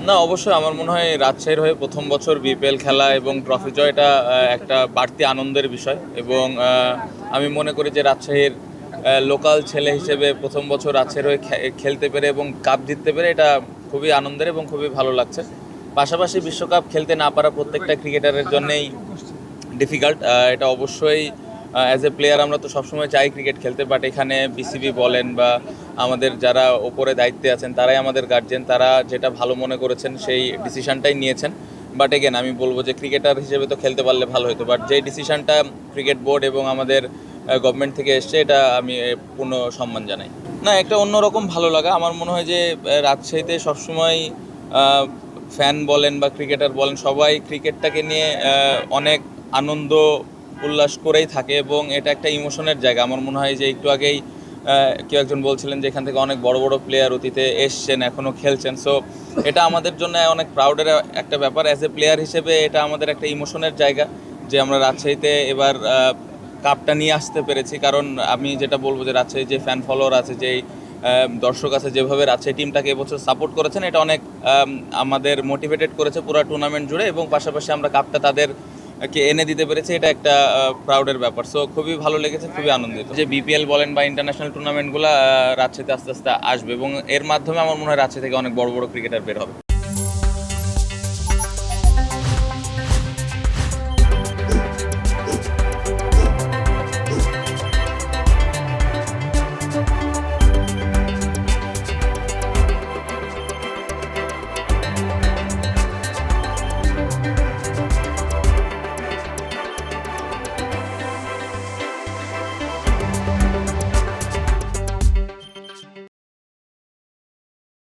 না, অবশ্যই আমার মনে হয় রাজশাহীর হয়ে প্রথম বছর বিপিএল খেলা এবং ট্রফি জয় এটা একটা বাড়তি আনন্দের বিষয় এবং আমি মনে করি যে রাজশাহীর লোকাল ছেলে হিসেবে প্রথম বছর রাজশাহীর হয়ে খেলতে পেরে এবং কাপ জিততে পেরে এটা খুবই আনন্দের এবং খুবই ভালো লাগছে। পাশাপাশি বিশ্বকাপ খেলতে না পারা প্রত্যেকটা ক্রিকেটারের জন্যেই ডিফিকাল্ট। এটা অবশ্যই অ্যাজ এ প্লেয়ার আমরা তো সবসময় চাই ক্রিকেট খেলতে, বাট এখানে বিসিবি বলেন বা আমাদের যারা ওপরে দায়িত্বে আছেন তারাই আমাদের গার্জেন, তারা যেটা ভালো মনে করেছেন সেই ডিসিশনটাই নিয়েছেন। বাট এগেন আমি বলবো যে ক্রিকেটার হিসেবে তো খেলতে পারলে ভালো হতো, বাট যেই ডিসিশনটা ক্রিকেট বোর্ড এবং আমাদের গভর্নমেন্ট থেকে এসছে এটা আমি পূর্ণ সম্মান জানাই। না, একটা অন্যরকম ভালো লাগা। আমার মনে হয় যে রাজশাহীতে সবসময় ফ্যান বলেন বা ক্রিকেটার বলেন সবাই ক্রিকেটটাকে নিয়ে অনেক আনন্দ উল্লাস করেই থাকে এবং এটা একটা ইমোশনের জায়গা। আমার মনে হয় যে একটু আগেই কেউ একজন বলছিলেন যে এখান থেকে অনেক বড় বড় প্লেয়ার অতীতে এসছেন, এখনও খেলছেন। সো এটা আমাদের জন্য অনেক প্রাউডের একটা ব্যাপার। অ্যাজ এ প্লেয়ার হিসেবে এটা আমাদের একটা ইমোশনের জায়গা যে আমরা রাজশাহীতে এবার কাপটা নিয়ে আসতে পেরেছি। কারণ আমি যেটা বলবো যে রাজশাহীর যে ফ্যান ফলোয়ার আছে, যেই দর্শক আছে, যেভাবে রাজশাহী টিমটাকে এবছর সাপোর্ট করেছেন এটা অনেক আমাদের মোটিভেটেড করেছে পুরো টুর্নামেন্ট জুড়ে এবং পাশাপাশি আমরা কাপটা তাদেরকে এনে দিতে পেরেছি, এটা একটা প্রাউডের ব্যাপার। সো খুবই ভালো লেগেছে, খুবই আনন্দিত যে বিপিএল বলেন বা ইন্টারন্যাশনাল টুর্নামেন্টগুলো রাজশাহীতে আস্তে আস্তে আসবে এবং এর মাধ্যমে আমার মনে হয় রাজশাহী থেকে অনেক বড় বড় ক্রিকেটার বের হবে।